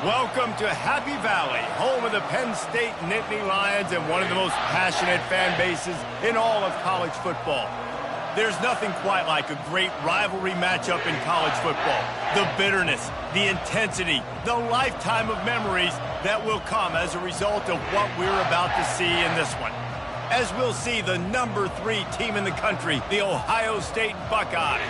Welcome to Happy Valley, home of the Penn State Nittany Lions and one of the most passionate fan bases in all of college football. There's nothing quite like a great rivalry matchup in college football. The bitterness, the intensity, the lifetime of memories that will come as a result of what we're about to see in this one. As we'll see the number 3 team in the country, the Ohio State Buckeyes,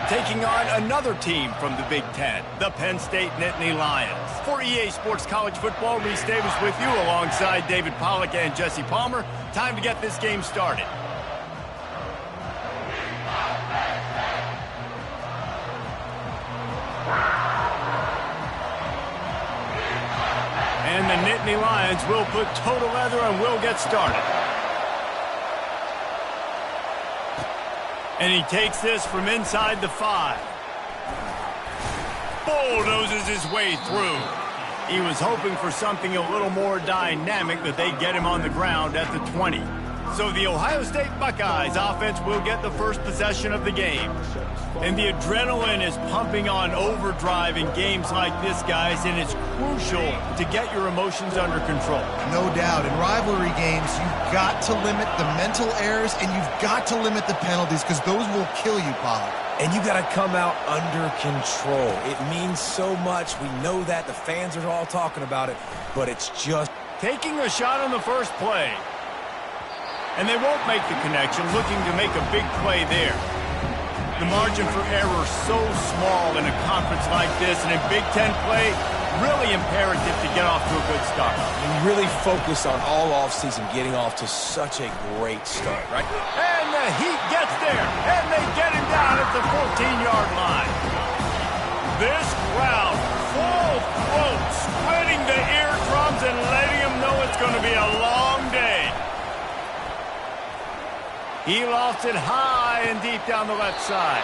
taking on another team from the Big Ten, the Penn State Nittany Lions. For EA Sports College Football, Reese Davis with you alongside David Pollack and Jesse Palmer. Time to get this game started. And the Nittany Lions will put total leather and will get started. And he takes this from inside the 5. Bulldozes his way through. He was hoping for something a little more dynamic, but they get him on the ground at the 20. So the Ohio State Buckeyes offense will get the first possession of the game. And the adrenaline is pumping on overdrive in games like this, guys, and it's crucial to get your emotions under control. No doubt. In rivalry games, you've got to limit the mental errors and you've got to limit the penalties because those will kill you, Pollard. And you got to come out under control. It means so much. We know that. The fans are all talking about it, but it's just... Taking a shot on the first play. And they won't make the connection, looking to make a big play there. The margin for error so small in a conference like this, and in Big Ten play, really imperative to get off to a good start. And really focus on all offseason getting off to such a great start, right? And the Heat gets there, and they get him down at the 14-yard line. This crowd, full throat, splitting the eardrums and letting them know it's going to be a long day. He lofts it high and deep down the left side.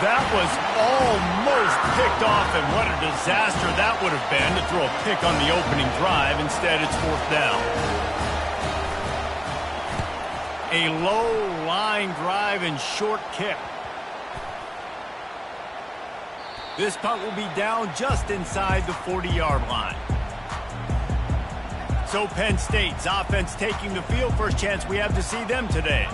That was almost picked off, and what a disaster that would have been to throw a pick on the opening drive. Instead, it's 4th down. A low line drive and short kick. This punt will be down just inside the 40-yard line. So Penn State's offense taking the field. First chance we have to see them today.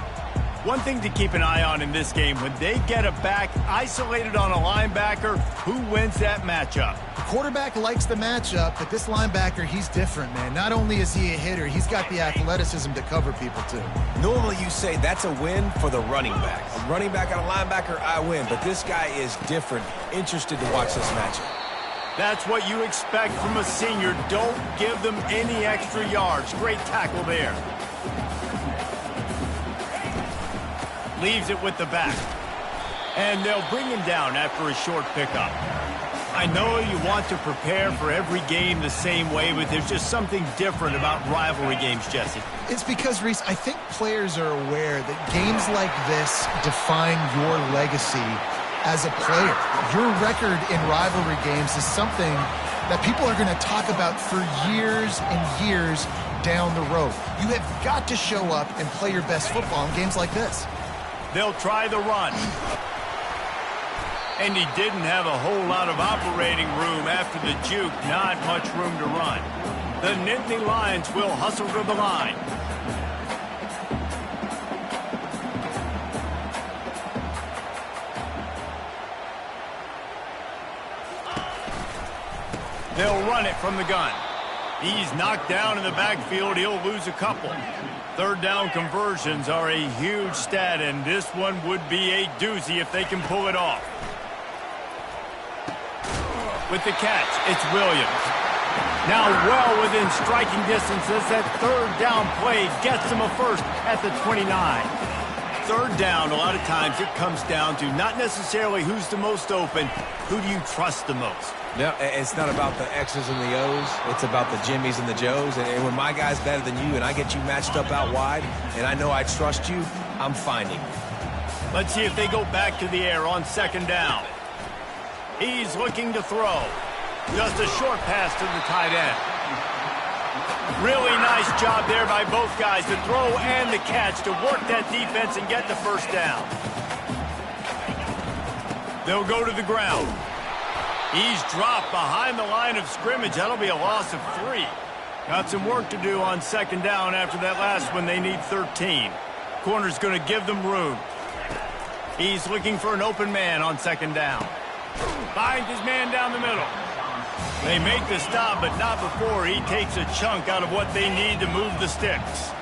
One thing to keep an eye on in this game, when they get a back isolated on a linebacker, who wins that matchup? The quarterback likes the matchup, but this linebacker, he's different, man. Not only is he a hitter, he's got the athleticism to cover people, too. Normally you say that's a win for the running back. A running back on a linebacker, I win. But this guy is different. Interested to watch this matchup. That's what you expect from a senior. Don't give them any extra yards. Great tackle there. Leaves it with the back. And they'll bring him down after a short pickup. I know you want to prepare for every game the same way, but there's just something different about rivalry games, Jesse. It's because, Reese, I think players are aware that games like this define your legacy as a player. Your record in rivalry games is something that people are going to talk about for years and years down the road. You have got to show up and play your best football in games like this. They'll try the run. And he didn't have a whole lot of operating room after the juke. Not much room to run. The Nittany Lions will hustle to the line. They'll run it from the gun. He's knocked down in the backfield. He'll lose a couple. 3rd down conversions are a huge stat, and this one would be a doozy if they can pull it off. With the catch, it's Williams. Now well within striking distance as that 3rd down play gets him a first at the 29. 3rd down, a lot of times it comes down to not necessarily who's the most open, who do you trust the most? No, it's not about the X's and the O's. It's about the Jimmys and the Joes. And when my guy's better than you and I get you matched up out wide and I know I trust you, I'm finding you. Let's see if they go back to the air on 2nd down. He's looking to throw. Just a short pass to the tight end. Really nice job there by both guys, the throw and the catch, to work that defense and get the 1st down. They'll go to the ground. He's dropped behind the line of scrimmage. That'll be a loss of 3. Got some work to do on second down after that last one. They need 13. Corner's going to give them room. He's looking for an open man on second down. Finds his man down the middle. They make the stop, but not before he takes a chunk out of what they need to move the sticks.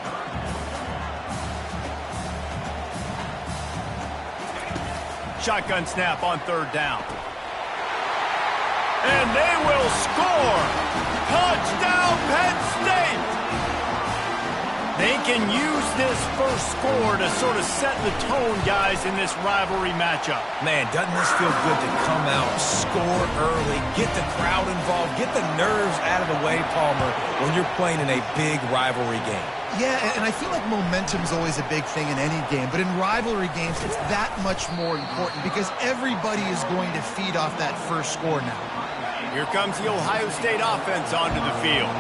Shotgun snap on third down. And they will score! Touchdown, Penn State! They can use this first score to sort of set the tone, guys, in this rivalry matchup. Man, doesn't this feel good to come out, score early, get the crowd involved, get the nerves out of the way, Palmer, when you're playing in a big rivalry game? Yeah, and I feel like momentum's always a big thing in any game, but in rivalry games, it's that much more important because everybody is going to feed off that first score now. Here comes the Ohio State offense onto the field.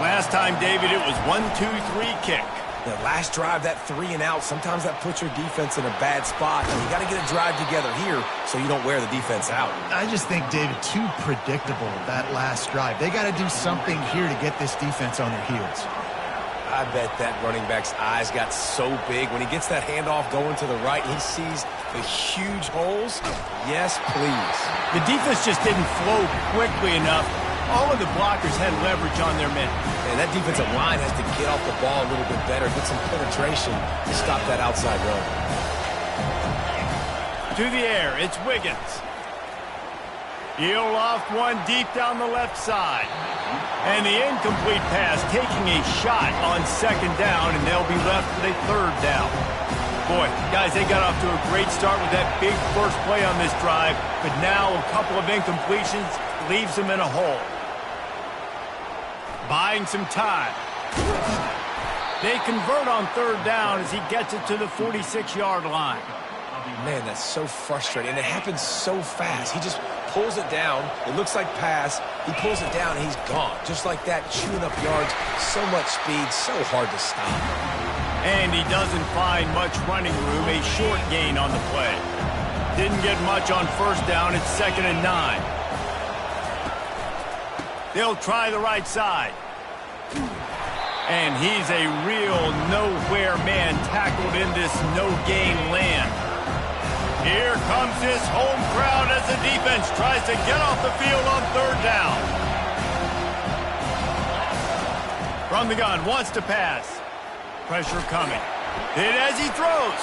Last time, David, it was 1-2-3 kick. The last drive, that 3 and out, sometimes that puts your defense in a bad spot, and you got to get a drive together here so you don't wear the defense out. I just think, David, too predictable, that last drive. They got to do something here to get this defense on their heels. I bet that running back's eyes got so big. When he gets that handoff going to the right, he sees the huge holes. Yes, please. The defense just didn't flow quickly enough. All of the blockers had leverage on their men. And that defensive line has to get off the ball a little bit better, get some penetration to stop that outside run. To the air, it's Wiggins. He'll loft one deep down the left side. And the incomplete pass taking a shot on second down, and they'll be left with a third down. Boy, guys, they got off to a great start with that big first play on this drive, but now a couple of incompletions leaves them in a hole. Buying some time. They convert on third down as he gets it to the 46-yard line. Man, that's so frustrating, and it happens so fast. He just pulls it down. It looks like pass. He pulls it down, and he's gone. Just like that, chewing up yards. So much speed, so hard to stop. And he doesn't find much running room, a short gain on the play. Didn't get much on first down. It's 2nd and 9. They'll try the right side. And he's a real nowhere man tackled in this no-gain land. Here comes this home crowd as the defense tries to get off the field on third down. From the gun, wants to pass. Pressure coming. Hit as he throws.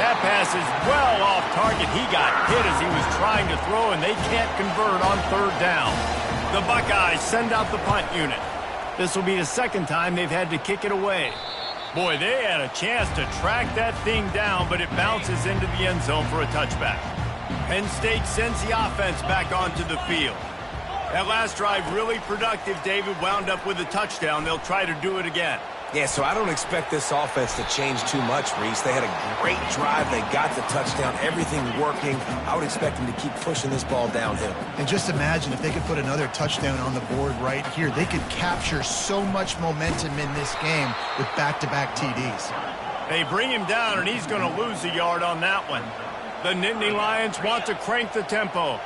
That pass is well off target. He got hit as he was trying to throw, and they can't convert on third down. The Buckeyes send out the punt unit. This will be the second time they've had to kick it away. Boy, they had a chance to track that thing down, but it bounces into the end zone for a touchback. Penn State sends the offense back onto the field. That last drive really productive. David wound up with a touchdown. They'll try to do it again. Yeah, so I don't expect this offense to change too much, Reese. They had a great drive. They got the touchdown. Everything working. I would expect them to keep pushing this ball downhill. And just imagine if they could put another touchdown on the board right here. They could capture so much momentum in this game with back-to-back TDs. They bring him down, and he's going to lose a yard on that one. The Nittany Lions want to crank the tempo.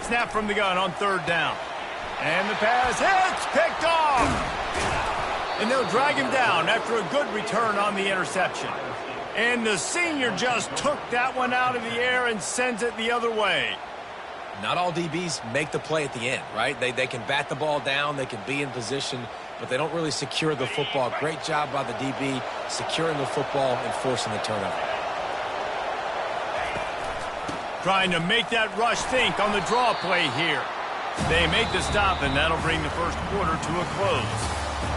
Snap from the gun on third down. And the pass hits, picked off. And they'll drag him down after a good return on the interception. And the senior just took that one out of the air and sends it the other way. Not all DBs make the play at the end, right? They can bat the ball down, they can be in position, but they don't really secure the football. Great job by the DB securing the football and forcing the turnover. Trying to make that rush think on the draw play here. They make the stop, and that'll bring the first quarter to a close.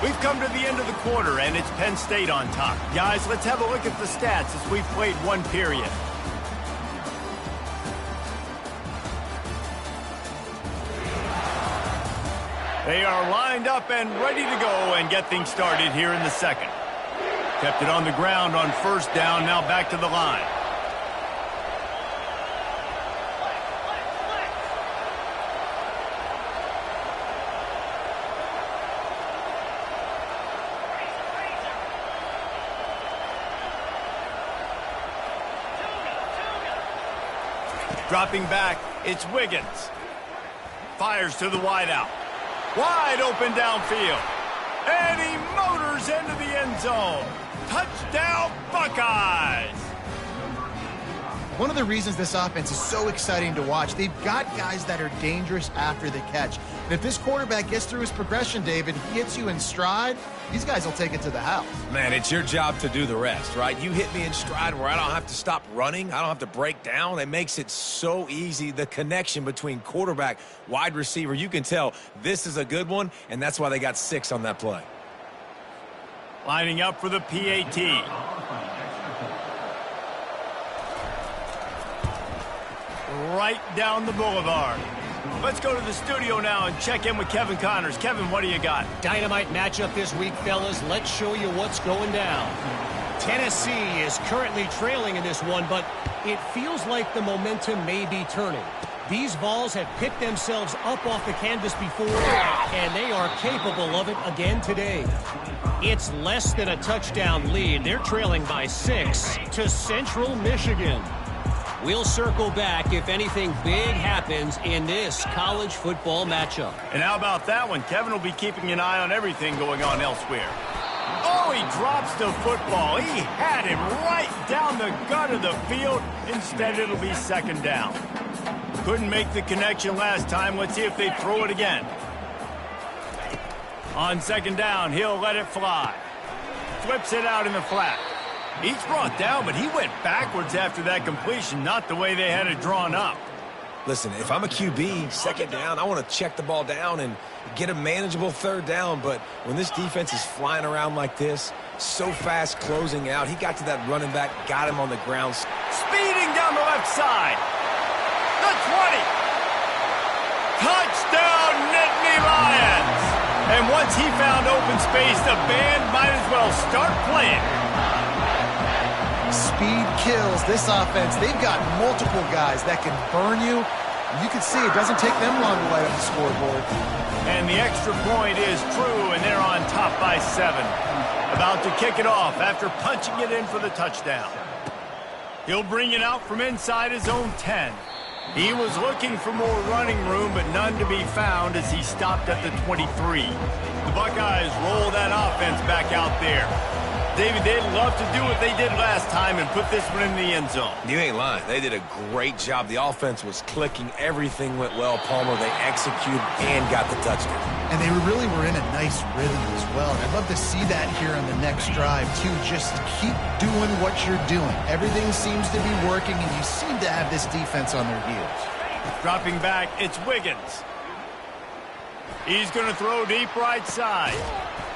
We've come to the end of the quarter, and it's Penn State on top. Guys, let's have a look at the stats as we've played one period. They are lined up and ready to go and get things started here in the second. Kept it on the ground on first down, now back to the line. Dropping back, it's Wiggins. Fires to the wideout. Wide open downfield. And he motors into the end zone. Touchdown, Buckeyes! One of the reasons this offense is so exciting to watch, they've got guys that are dangerous after the catch. And if this quarterback gets through his progression, David, he hits you in stride, these guys will take it to the house. Man, it's your job to do the rest, right? You hit me in stride where I don't have to stop running. I don't have to break down. It makes it so easy. The connection between quarterback, wide receiver, you can tell this is a good one, and that's why they got 6 on that play. Lining up for the PAT. Right down the boulevard. Let's go to the studio now and check in with Kevin Connors. Kevin, what do you got? Dynamite matchup this week, fellas. Let's show you what's going down. Tennessee is currently trailing in this one, but it feels like the momentum may be turning. These Vols have picked themselves up off the canvas before, and they are capable of it again today. It's less than a touchdown lead. They're trailing by 6 to Central Michigan. We'll circle back if anything big happens in this college football matchup. And how about that one? Kevin will be keeping an eye on everything going on elsewhere. Oh, he drops the football. He had him right down the gut of the field. Instead, it'll be second down. Couldn't make the connection last time. Let's see if they throw it again. On second down, he'll let it fly. Flips it out in the flat. He's brought down, but he went backwards after that completion, not the way they had it drawn up. Listen, if I'm a QB, second down, I want to check the ball down and get a manageable third down. But when this defense is flying around like this, so fast closing out, he got to that running back, got him on the ground. Speeding down the left side. The 20. Touchdown, Nittany Lions. And once he found open space, the band might as well start playing. Speed kills. This offense, they've got multiple guys that can burn you. You can see it doesn't take them long to light up the scoreboard. And the extra point is true, and they're on top by 7. About to kick it off after punching it in for the touchdown. He'll bring it out from inside his own 10. He was looking for more running room, but none to be found as he stopped at the 23. The Buckeyes roll that offense back out there. David, they'd love to do what they did last time and put this one in the end zone. You ain't lying. They did a great job. The offense was clicking. Everything went well. Palmer, they executed and got the touchdown. And they really were in a nice rhythm as well. And I'd love to see that here on the next drive, too. Just keep doing what you're doing. Everything seems to be working, and you seem to have this defense on their heels. Dropping back, it's Wiggins. He's going to throw deep right side.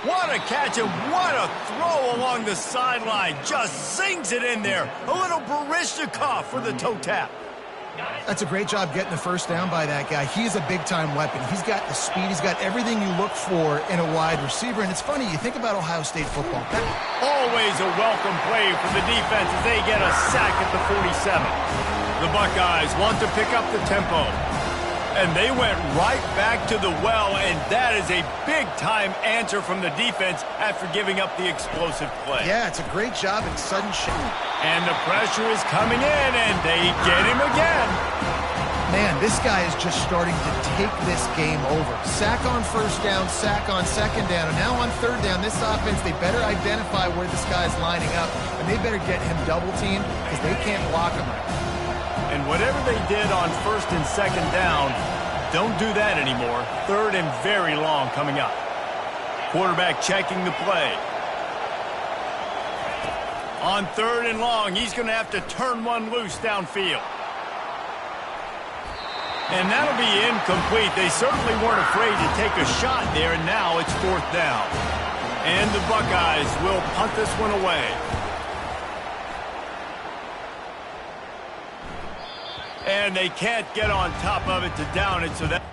What a catch and what a throw along the sideline. Just sings it in there. A little Barishnikov for the toe tap. That's a great job getting the first down by that guy. He's a big-time weapon. He's got the speed. He's got everything you look for in a wide receiver. And it's funny, you think about Ohio State football. Always a welcome play for the defense as they get a sack at the 47. The Buckeyes want to pick up the tempo. And they went right back to the well, and that is a big-time answer from the defense after giving up the explosive play. Yeah, it's a great job in sudden shift. And the pressure is coming in, and they get him again. Man, this guy is just starting to take this game over. Sack on first down, sack on second down, and now on third down, this offense, they better identify where this guy's lining up, and they better get him double-teamed because they can't block him right. And whatever they did on first and second down, don't do that anymore. Third and very long coming up. Quarterback checking the play. On third and long, he's going to have to turn one loose downfield. And that'll be incomplete. They certainly weren't afraid to take a shot there, and now it's fourth down. And the Buckeyes will punt this one away. And they can't get on top of it to down it, so that...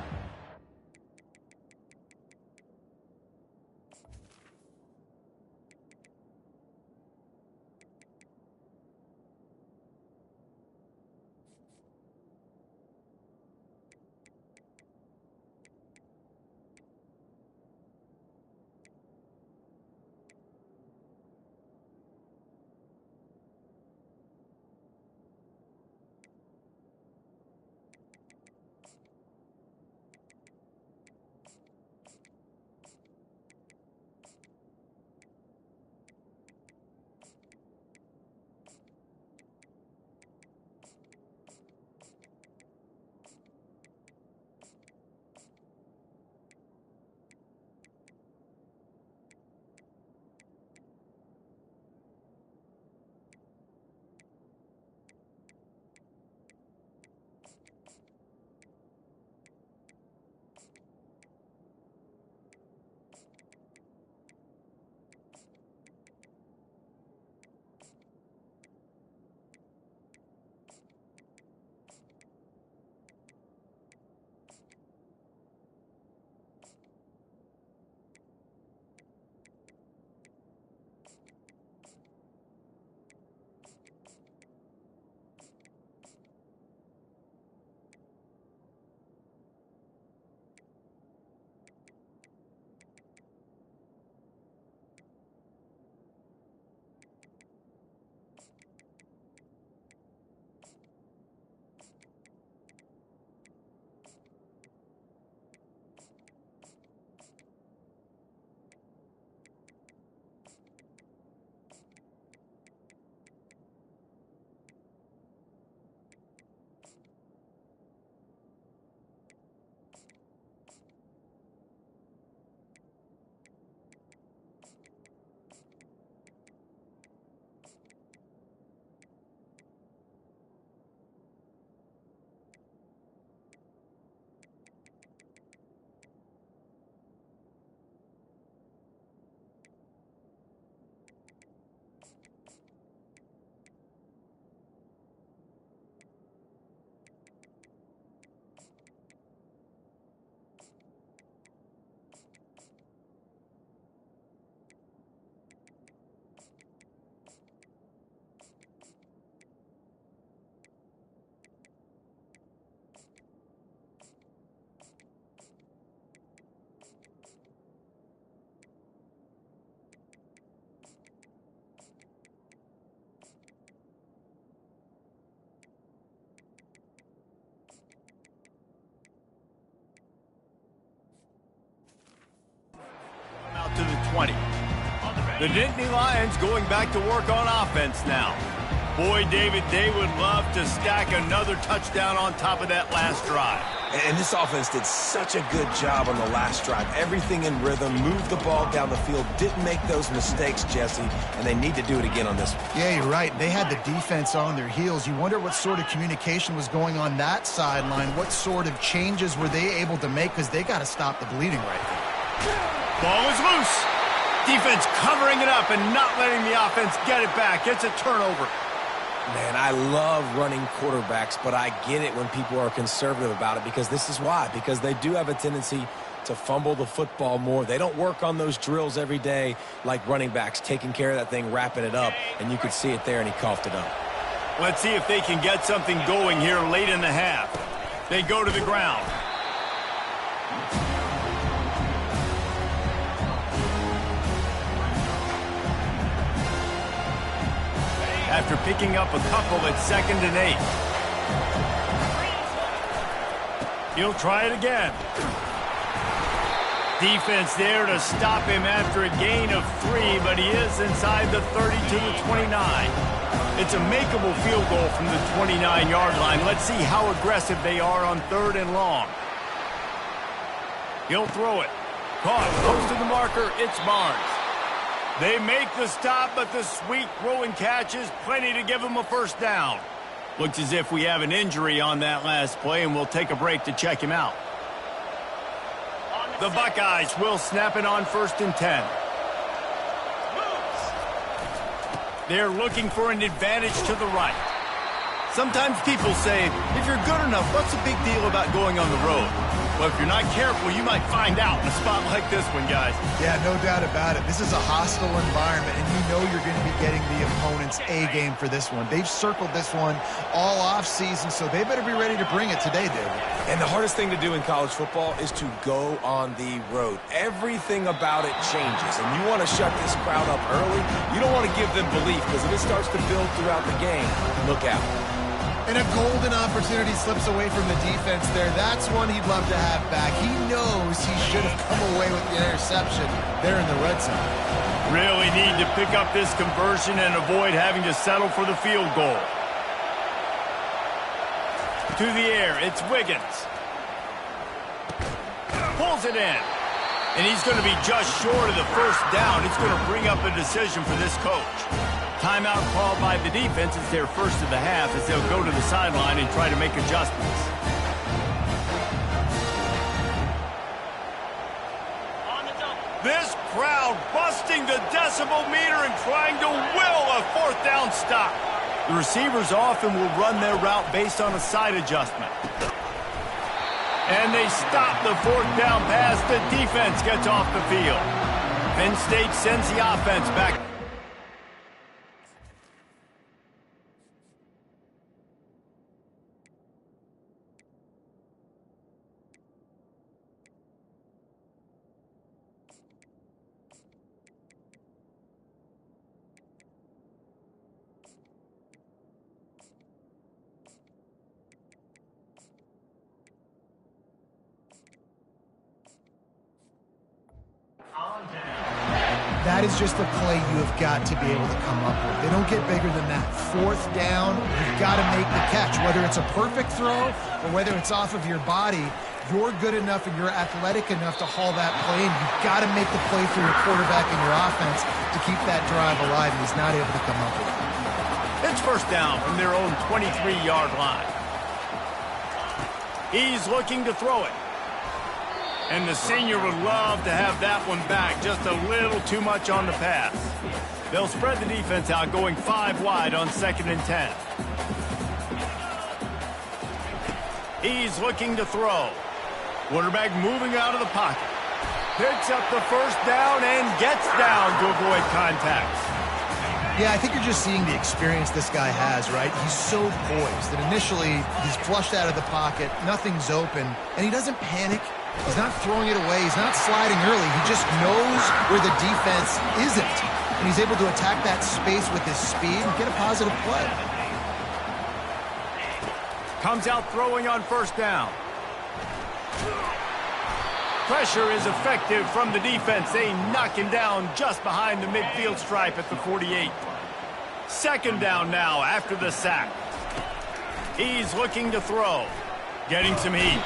20. The Nittany Lions going back to work on offense now. Boy, David, they would love to stack another touchdown on top of that last drive. And this offense did such a good job on the last drive. Everything in rhythm, moved the ball down the field, didn't make those mistakes, Jesse, and they need to do it again on this one. Yeah, you're right. They had the defense on their heels. You wonder what sort of communication was going on that sideline. What sort of changes were they able to make, because they got to stop the bleeding right there. Ball is loose. Defense covering it up and not letting the offense get it back. It's a turnover. Man, I love running quarterbacks, but I get it when people are conservative about it, because this is why. Because they do have a tendency to fumble the football more. They don't work on those drills every day like running backs, taking care of that thing, wrapping it up, and you could see it there, and he coughed it up. Let's see if they can get something going here late in the half. They go to the ground. After picking up a couple at 2nd and 8. He'll try it again. Defense there to stop him after a gain of 3, but he is inside the 30 to the 29. It's a makeable field goal from the 29-yard line. Let's see how aggressive they are on 3rd and long. He'll throw it. Caught, close to the marker, it's Barnes. They make the stop, but the sweet throw and catch is plenty to give them a first down. Looks as if we have an injury on that last play, and we'll take a break to check him out. The Buckeyes will snap it on 1st and 10. They're looking for an advantage to the right. Sometimes people say, if you're good enough, what's the big deal about going on the road? Well, if you're not careful, you might find out in a spot like this one, guys. Yeah, no doubt about it. This is a hostile environment, and you know you're going to be getting the opponent's A-game for this one. They've circled this one all off-season, so they better be ready to bring it today, David. And the hardest thing to do in college football is to go on the road. Everything about it changes, and you want to shut this crowd up early. You don't want to give them belief, because if it starts to build throughout the game, look out. And a golden opportunity slips away from the defense there. That's one he'd love to have back. He knows he should have come away with the interception there in the red zone. Really need to pick up this conversion and avoid having to settle for the field goal. To the air, it's Wiggins. Pulls it in. And he's going to be just short of the first down. It's going to bring up a decision for this coach. Timeout called by the defense. It's their first of the half as they'll go to the sideline and try to make adjustments. This crowd busting the decibel meter and trying to will a 4th down stop. The receivers often will run their route based on a side adjustment. And they stop the 4th down pass. The defense gets off the field. Penn State sends the offense back. That is just a play you have got to be able to come up with. They don't get bigger than that. 4th down, you've got to make the catch. Whether it's a perfect throw or whether it's off of your body, you're good enough and you're athletic enough to haul that play, and you've got to make the play for your quarterback and your offense to keep that drive alive, and he's not able to come up with it. It's first down from their own 23-yard line. He's looking to throw it. And the senior would love to have that one back. Just a little too much on the pass. They'll spread the defense out, going 5 wide on 2nd and 10. He's looking to throw. Quarterback moving out of the pocket. Picks up the first down and gets down to avoid contact. Yeah, I think you're just seeing the experience this guy has, right? He's so poised that initially he's flushed out of the pocket, nothing's open, and he doesn't panic. He's not throwing it away. He's not sliding early. He just knows where the defense isn't. And he's able to attack that space with his speed and get a positive play. Comes out throwing on 1st down. pressure is effective from the defense. They knock him down just behind the midfield stripe at the 48. Second down now after the sack. He's looking to throw. Getting some heat.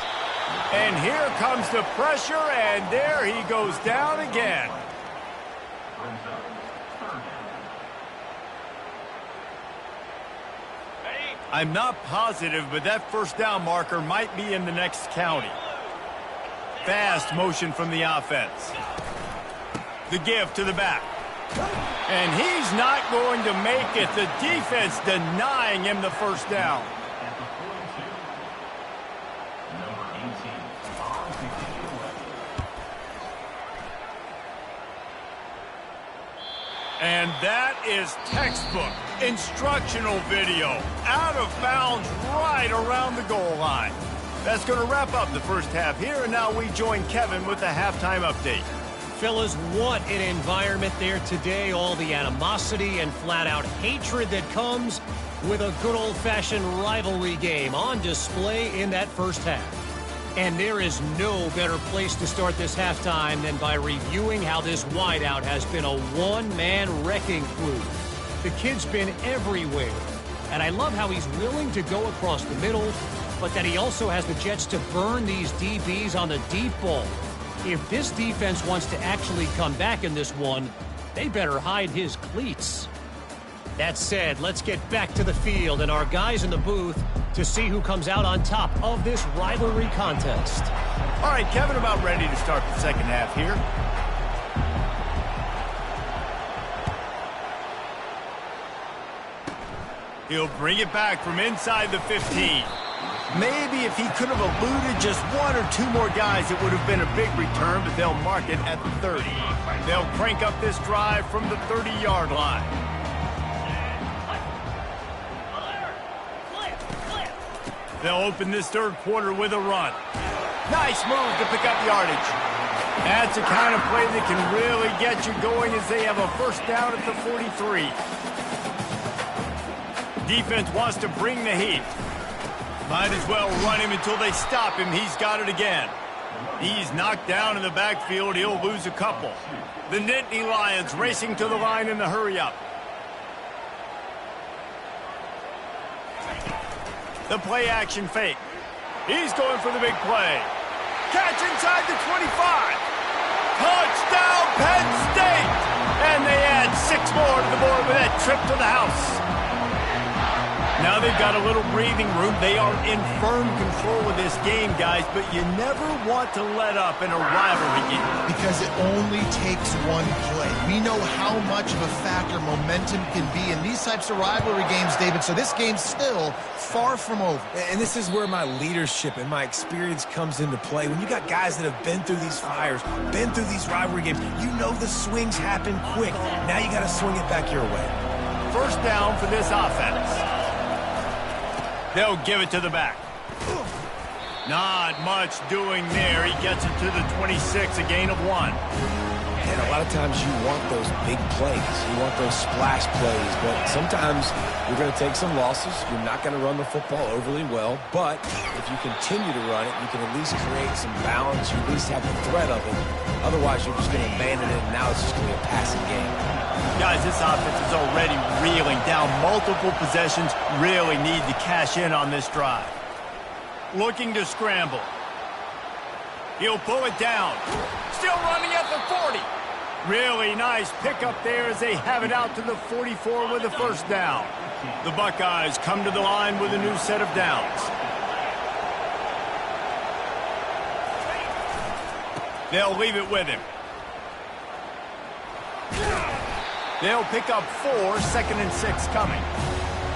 And here comes the pressure, and there he goes down again. I'm not positive, but that first down marker might be in the next county. Fast motion from the offense. The give to the back. And he's not going to make it. The defense denying him the first down. And that is textbook instructional video. Out of bounds right around the goal line. That's going to wrap up the first half here, and now we join Kevin with the halftime update. Fellas, what an environment there today. All the animosity and flat-out hatred that comes with a good old-fashioned rivalry game on display in that first half. And there is no better place to start this halftime than by reviewing how this wideout has been a one-man wrecking crew. The kid's been everywhere. And I love how he's willing to go across the middle, but that he also has the jets to burn these DBs on the deep ball. If this defense wants to actually come back in this one, they better hide his cleats. That said, let's get back to the field and our guys in the booth to see who comes out on top of this rivalry contest. All right, Kevin, about ready to start the second half here. He'll bring it back from inside the 15. Maybe if he could have eluded just one or two more guys, it would have been a big return, but they'll mark it at the 30. They'll crank up this drive from the 30-yard line. They'll open this third quarter with a run. Nice move to pick up yardage. That's the kind of play that can really get you going as they have a first down at the 43. Defense wants to bring the heat. Might as well run him until they stop him. He's got it again. He's knocked down in the backfield. He'll lose a couple. The Nittany Lions racing to the line in the hurry-up. The play-action fake. He's going for the big play. Catch inside the 25. Touchdown, Penn State! And they add 6 more to the board with that trip to the house. Now they've got a little breathing room. They are in firm control of this game, guys, but you never want to let up in a rivalry game. Because it only takes one play. We know how much of a factor momentum can be in these types of rivalry games, David, so this game's still far from over. And this is where my leadership and my experience comes into play. When you got guys that have been through these fires, been through these rivalry games, you know the swings happen quick. Now you got to swing it back your way. First down for this offense. They'll give it to the back. Not much doing there. He gets it to the 26, a gain of 1. And a lot of times you want those big plays. You want those splash plays. But sometimes you're going to take some losses. You're not going to run the football overly well. But if you continue to run it, you can at least create some balance. You at least have the threat of it. Otherwise, you're just going to abandon it, and now it's just going to be a passing game. Guys, this offense is already reeling down multiple possessions. Really need to cash in on this drive. Looking to scramble. He'll pull it down. Still running at the 40. Really nice pickup there as they have it out to the 44 with a first down. The Buckeyes come to the line with a new set of downs. They'll leave it with him. They'll pick up 4, 2nd and 6 coming.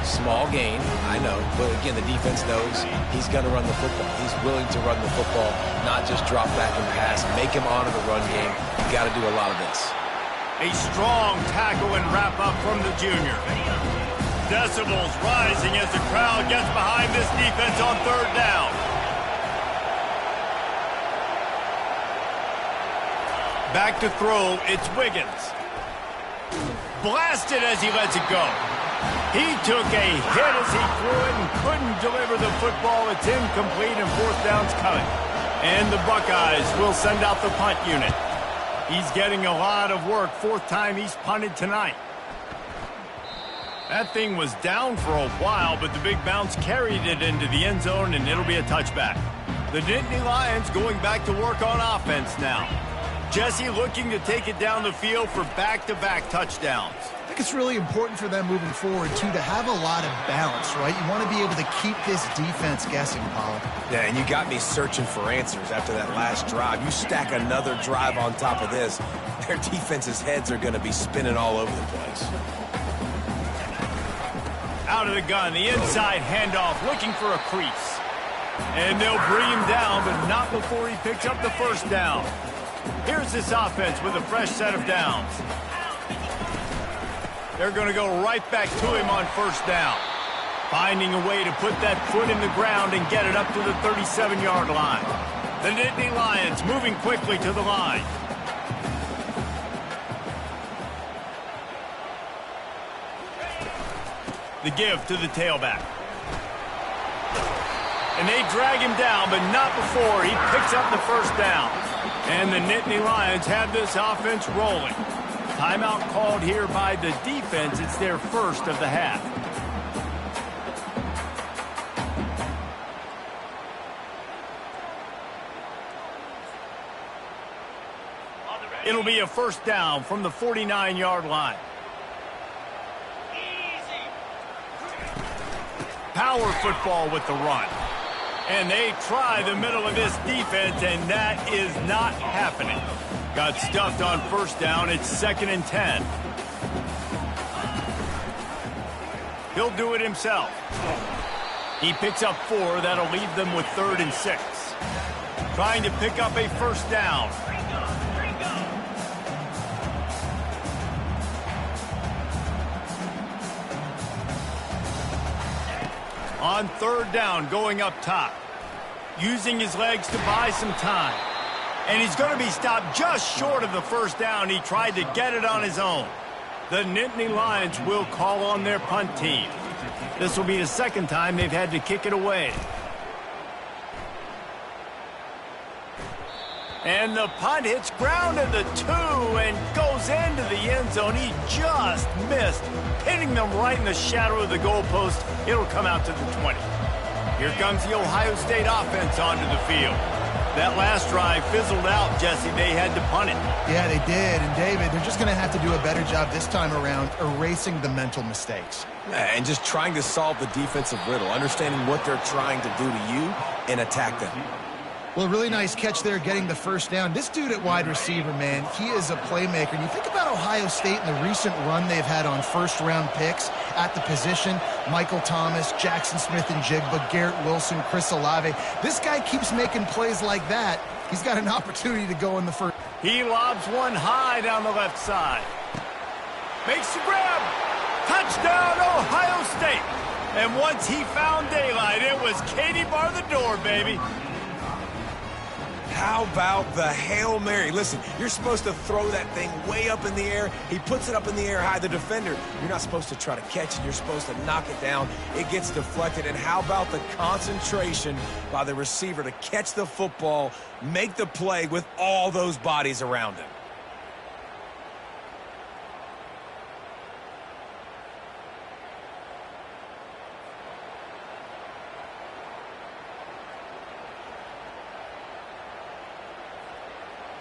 Small gain, I know, but again, the defense knows he's going to run the football. He's willing to run the football, not just drop back and pass, make him honor the run game. You got to do a lot of this. A strong tackle and wrap up from the junior. Decibels rising as the crowd gets behind this defense on third down. Back to throw, it's Wiggins. Blasted as he lets it go. He took a hit as he threw it and couldn't deliver the football. It's incomplete and fourth down's coming. And the Buckeyes will send out the punt unit. He's getting a lot of work. Fourth time he's punted tonight. That thing was down for a while, but the big bounce carried it into the end zone, and it'll be a touchback. The Nittany Lions going back to work on offense now. Jesse looking to take it down the field for back-to-back touchdowns. I think it's really important for them moving forward, too, to have a lot of balance, right? You want to be able to keep this defense guessing, Pollock. Yeah, and you got me searching for answers after that last drive. You stack another drive on top of this, their defense's heads are going to be spinning all over the place. Out of the gun, the inside handoff, looking for a crease. And they'll bring him down, but not before he picks up the first down. Here's this offense with a fresh set of downs. They're going to go right back to him on first down. Finding a way to put that foot in the ground and get it up to the 37-yard line. The Nittany Lions moving quickly to the line. The give to the tailback. And they drag him down, but not before he picks up the first down. And the Nittany Lions have this offense rolling. Timeout called here by the defense. It's their first of the half. It'll be a first down from the 49-yard line. Power football with the run. And they try the middle of this defense, and that is not happening. Got stuffed on first down. It's 2nd and 10. He'll do it himself. He picks up 4. That'll leave them with 3rd and 6. Trying to pick up a first down. On 3rd down, going up top. Using his legs to buy some time. And he's going to be stopped just short of the first down. He tried to get it on his own. The Nittany Lions will call on their punt team. This will be the second time they've had to kick it away. And the punt hits ground at the 2 and goes into the end zone. He just missed, hitting them right in the shadow of the goalpost. It'll come out to the 20. Here comes the Ohio State offense onto the field. That last drive fizzled out, Jesse. They had to punt it. Yeah, they did. And, David, they're just going to have to do a better job this time around erasing the mental mistakes. And just trying to solve the defensive riddle, understanding what they're trying to do to you and attack them. Well, really nice catch there getting the first down. This dude at wide receiver, man, he is a playmaker. And you think about Ohio State and the recent run they've had on first-round picks at the position. Michael Thomas, Jackson Smith and Jigba, Garrett Wilson, Chris Olave. This guy keeps making plays like that. He's got an opportunity to go in the first. He lobs one high down the left side. Makes the grab. Touchdown, Ohio State. And once he found daylight, it was Katie bar the door, baby. How about the Hail Mary? Listen, you're supposed to throw that thing way up in the air. He puts it up in the air high. The defender, you're not supposed to try to catch it. You're supposed to knock it down. It gets deflected. And how about the concentration by the receiver to catch the football, make the play with all those bodies around him?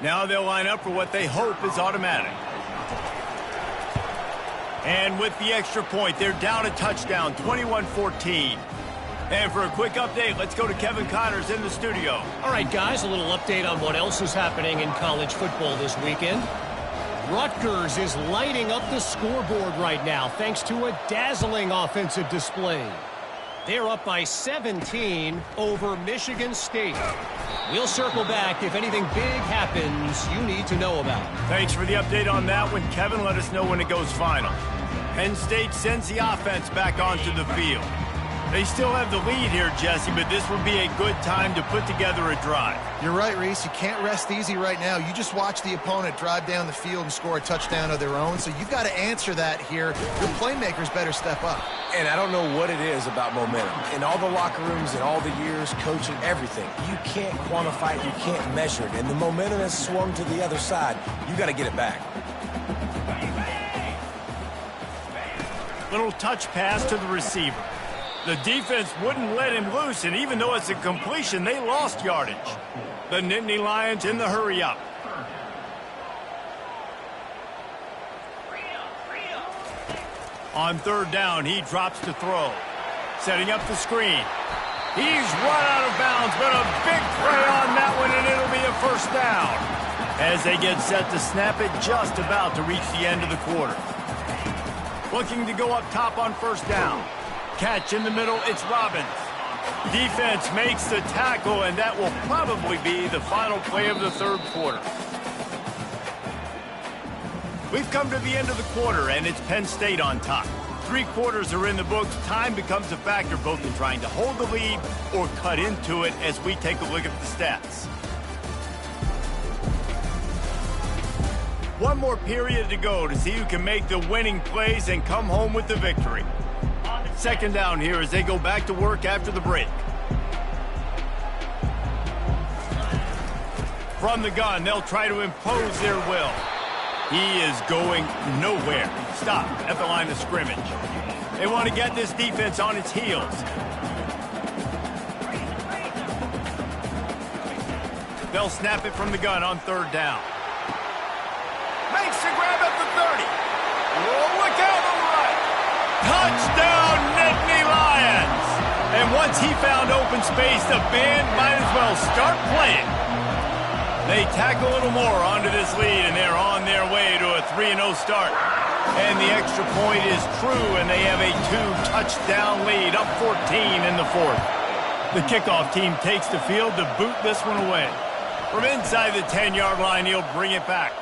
Now they'll line up for what they hope is automatic. And with the extra point, they're down a touchdown, 21-14. And for a quick update, let's go to Kevin Connors in the studio. All right, guys, a little update on what else is happening in college football this weekend. Rutgers is lighting up the scoreboard right now thanks to a dazzling offensive display. They're up by 17 over Michigan State. We'll circle back if anything big happens you need to know about. Thanks for the update on that one, Kevin. Let us know when it goes final. Penn State sends the offense back onto the field. They still have the lead here, Jesse, but this would be a good time to put together a drive. You're right, Reese. You can't rest easy right now. You just watch the opponent drive down the field and score a touchdown of their own, so you've got to answer that here. Your playmakers better step up. And I don't know what it is about momentum. In all the locker rooms and all the years, coaching, everything, you can't quantify it, you can't measure it. And the momentum has swung to the other side. You got to get it back. Little touch pass to the receiver. The defense wouldn't let him loose, and even though it's a completion, they lost yardage. The Nittany Lions in the hurry up. On third down, he drops to throw. Setting up the screen. He's run out of bounds, but a big play on that one, and it'll be a first down. As they get set to snap it, just about to reach the end of the quarter. Looking to go up top on first down. Catch in the middle, it's Robbins. Defense makes the tackle, and that will probably be the final play of the third quarter. We've come to the end of the quarter, and it's Penn State on top. 3 quarters are in the books. Time becomes a factor both in trying to hold the lead or cut into it as we take a look at the stats. One more period to go to see who can make the winning plays and come home with the victory. Second down here as they go back to work after the break. From the gun, they'll try to impose their will. He is going nowhere. Stop at the line of scrimmage. They want to get this defense on its heels. They'll snap it from the gun on third down. Makes the grab at the 30. Oh, look out on the right. Touchdown, Nittany Lions! And once he found open space, the band might as well start playing. They tack a little more onto this lead, and they're on their way to a 3-0 start. And the extra point is true, and they have a 2-touchdown lead, up 14 in the fourth. The kickoff team takes the field to boot this one away. From inside the 10-yard line, he'll bring it back.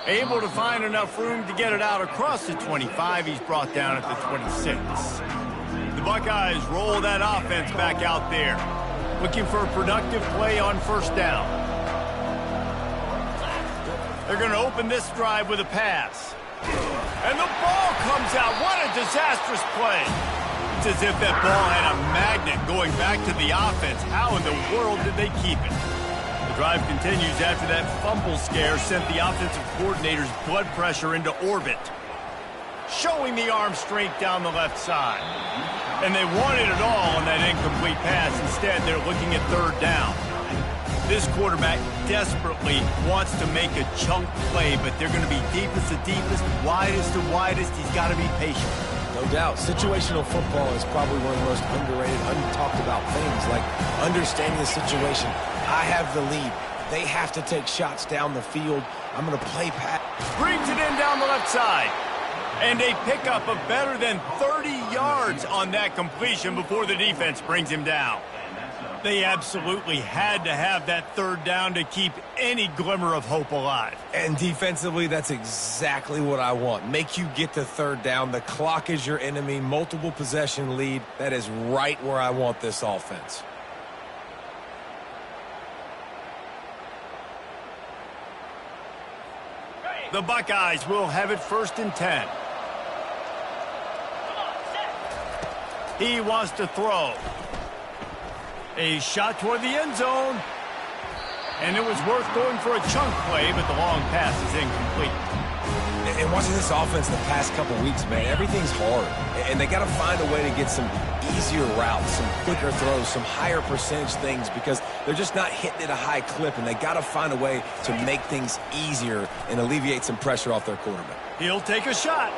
Able to find enough room to get it out across the 25. He's brought down at the 26. The Buckeyes roll that offense back out there. Looking for a productive play on first down. They're going to open this drive with a pass. And the ball comes out. What a disastrous play. It's as if that ball had a magnet going back to the offense. How in the world did they keep it? The drive continues after that fumble scare sent the offensive coordinator's blood pressure into orbit. Showing the arm strength down the left side. And they wanted it all on that incomplete pass. Instead, they're looking at third down. This quarterback desperately wants to make a chunk play, but they're going to be deepest to deepest, widest to widest. He's got to be patient. No doubt. Situational football is probably one of the most underrated, untalked about things, like understanding the situation. I have the lead. They have to take shots down the field. I'm going to play pass. Brings it in down the left side. And a pickup of better than 30 yards on that completion before the defense brings him down. They absolutely had to have that third down to keep any glimmer of hope alive. And defensively, that's exactly what I want. Make you get to third down. The clock is your enemy. Multiple possession lead. That is right where I want this offense. The Buckeyes will have it 1st and 10. He wants to throw. A shot toward the end zone. And it was worth going for a chunk play, but the long pass is incomplete. And watching this offense the past couple weeks, man, everything's hard. And they got to find a way to get some easier routes, some quicker throws, some higher percentage things, because they're just not hitting at a high clip, and they got to find a way to make things easier and alleviate some pressure off their quarterback. He'll take a shot.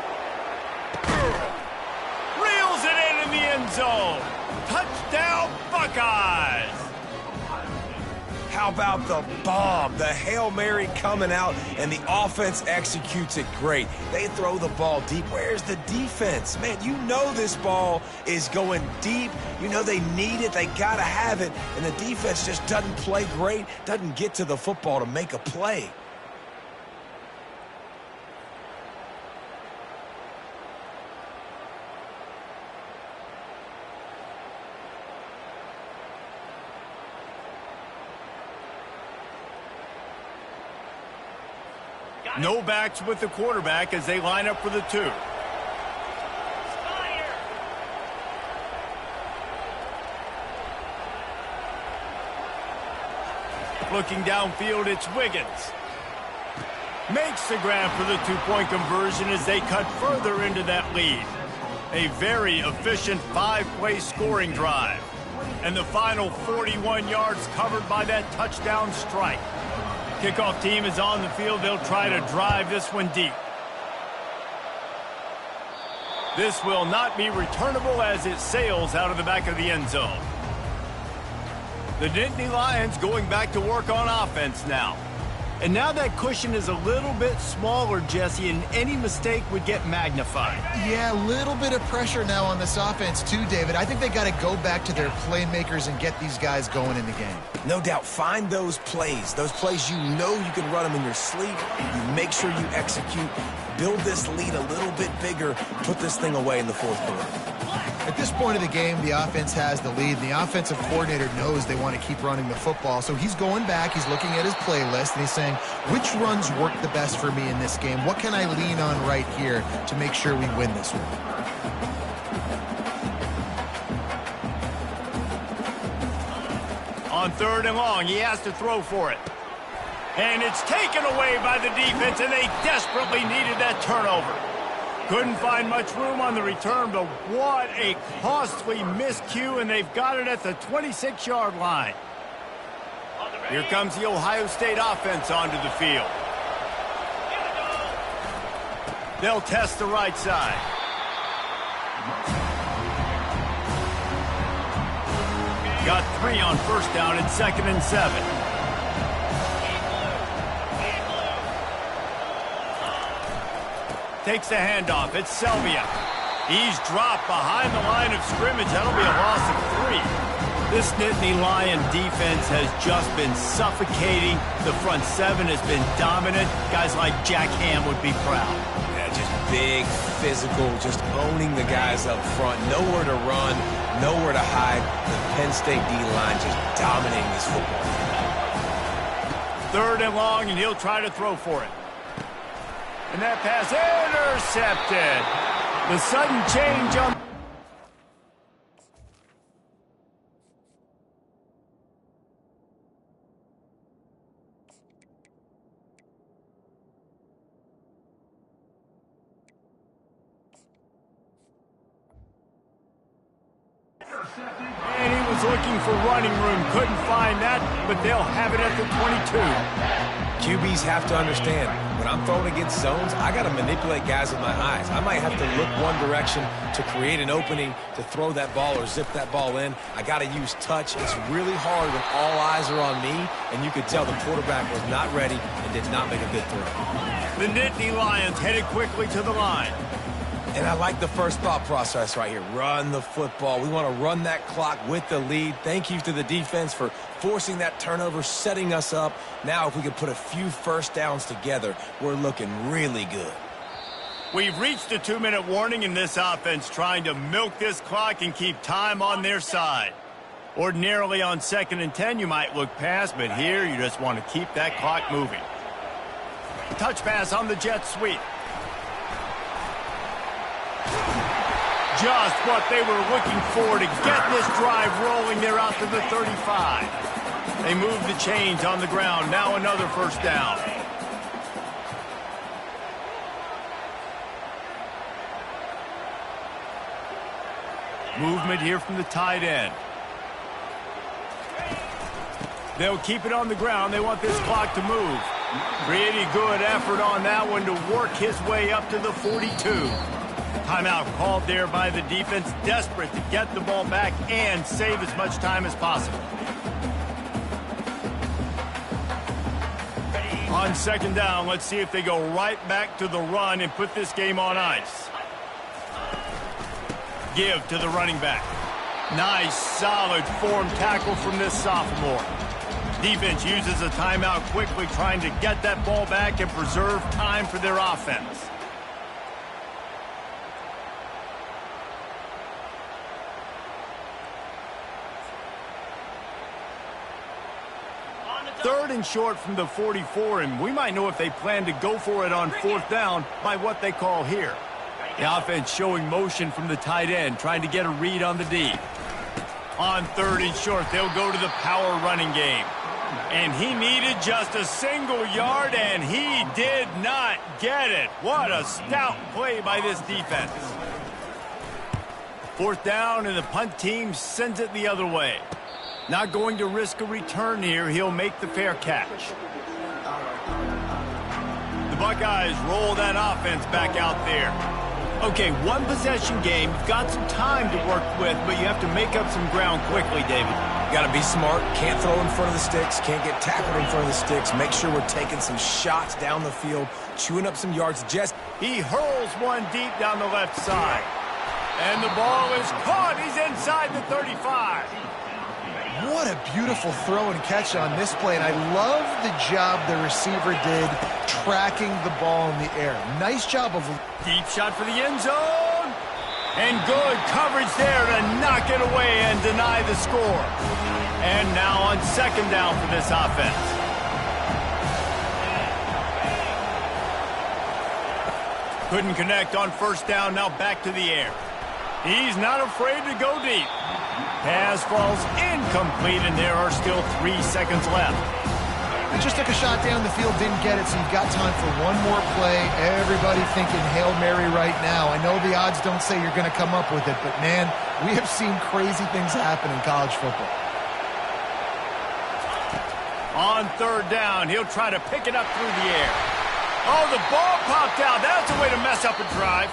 Reels it in the end zone. Touchdown, Buckeyes! How about the bomb? The Hail Mary coming out, and the offense executes it great. They throw the ball deep. Where's the defense? Man, you know this ball is going deep. You know they need it. They got to have it. And the defense just doesn't play great, doesn't get to the football to make a play. No backs with the quarterback as they line up for the 2. Looking downfield, it's Wiggins. Makes the grab for the 2-point conversion as they cut further into that lead. A very efficient 5-play scoring drive. And the final 41 yards covered by that touchdown strike. Kickoff team is on the field. They'll try to drive this one deep. This will not be returnable as it sails out of the back of the end zone. The Nittany Lions going back to work on offense now. And now that cushion is a little bit smaller, Jesse, and any mistake would get magnified. Yeah, a little bit of pressure now on this offense too, David. I think they got to go back to their playmakers and get these guys going in the game. No doubt, find those plays you know you can run them in your sleep. You make sure you execute, build this lead a little bit bigger, put this thing away in the 4th quarter. At this point of the game, the offense has the lead. The offensive coordinator knows they want to keep running the football, so he's going back, he's looking at his playlist, and he's saying, which runs work the best for me in this game? What can I lean on right here to make sure we win this one? On 3rd and long, he has to throw for it. And it's taken away by the defense, and they desperately needed that turnover. Couldn't find much room on the return, but what a costly miscue, and they've got it at the 26-yard line. Here comes the Ohio State offense onto the field. They'll test the right side. Got 3 on 1st down and 2nd and 7. Takes the handoff. It's Selvia. He's dropped behind the line of scrimmage. That'll be a loss of 3. This Nittany Lion defense has just been suffocating. The front 7 has been dominant. Guys like Jack Ham would be proud. Yeah, just big, physical, just owning the guys up front. Nowhere to run, nowhere to hide. The Penn State D-line just dominating this football. 3rd and long, and he'll try to throw for it. And that pass intercepted. The sudden change on... And he was looking for running room. Couldn't find that, but they'll have it at the 22. QBs have to understand, when I'm throwing against zones, I got to manipulate guys with my eyes. I might have to look one direction to create an opening to throw that ball or zip that ball in. I got to use touch. It's really hard when all eyes are on me, and you could tell the quarterback was not ready and did not make a good throw. The Nittany Lions headed quickly to the line. And I like the first thought process right here. Run the football. We want to run that clock with the lead. Thank you to the defense for forcing that turnover, setting us up. Now, if we can put a few first downs together, we're looking really good. We've reached a 2-minute warning in this offense, trying to milk this clock and keep time on their side. Ordinarily on 2nd and 10, you might look past, but here you just want to keep that clock moving. Touch pass on the jet sweep. Just what they were looking for to get this drive rolling. They're out to the 35. They move the chains on the ground. Now another first down. Movement here from the tight end. They'll keep it on the ground. They want this clock to move. Pretty good effort on that one to work his way up to the 42. Timeout called there by the defense, desperate to get the ball back and save as much time as possible. On 2nd down, let's see if they go right back to the run and put this game on ice. Give to the running back. Nice, solid form tackle from this sophomore. Defense uses a timeout quickly, trying to get that ball back and preserve time for their offense. 3rd and short from the 44, and we might know if they plan to go for it on 4th down by what they call here. The offense showing motion from the tight end, trying to get a read on the D. On 3rd and short, they'll go to the power running game. And he needed just a single yard, and he did not get it. What a stout play by this defense. 4th down, and the punt team sends it the other way. Not going to risk a return here. He'll make the fair catch. The Buckeyes roll that offense back out there. Okay, 1-possession game. You've got some time to work with, but you have to make up some ground quickly, David. Got to be smart. Can't throw in front of the sticks. Can't get tackled in front of the sticks. Make sure we're taking some shots down the field, chewing up some yards. He hurls one deep down the left side. And the ball is caught. He's inside the 35. What a beautiful throw and catch on this play, and I love the job the receiver did tracking the ball in the air. Nice job of... Deep shot for the end zone. And good coverage there to knock it away and deny the score. And now on 2nd down for this offense. Couldn't connect on 1st down, now back to the air. He's not afraid to go deep. Pass falls incomplete, and there are still 3 seconds left. He just took a shot down the field, didn't get it, so you've got time for one more play. Everybody thinking Hail Mary right now. I know the odds don't say you're going to come up with it, but, man, we have seen crazy things happen in college football. On 3rd down, he'll try to pick it up through the air. Oh, the ball popped out. That's a way to mess up a drive.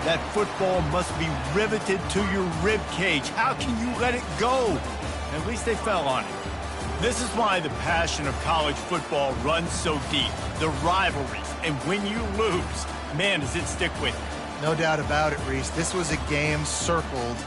That football must be riveted to your rib cage. How can you let it go? At least they fell on it. This is why the passion of college football runs so deep. The rivalries. And when you lose, man, does it stick with you. No doubt about it, Reese. This was a game circled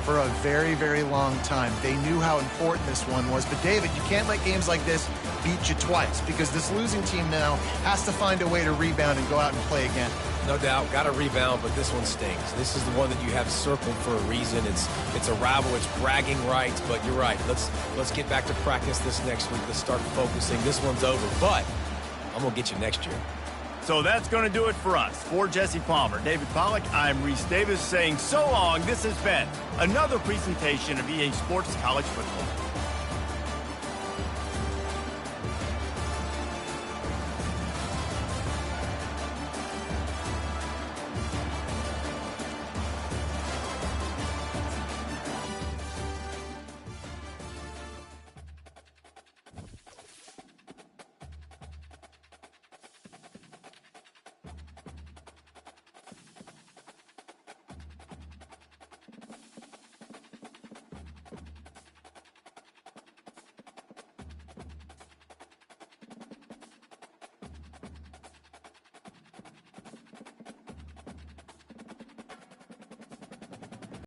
for a very, very long time. They knew how important this one was. But, David, you can't let games like this beat you twice, because this losing team now has to find a way to rebound and go out and play again. No doubt, got to rebound, but this one stings. This is the one that you have circled for a reason. It's a rival, it's bragging rights, but you're right. Let's get back to practice this next week. Let's start focusing. This one's over, but I'm going to get you next year. So that's going to do it for us. For Jesse Palmer, David Pollack, I'm Reese Davis saying so long. This has been another presentation of EA Sports College Football.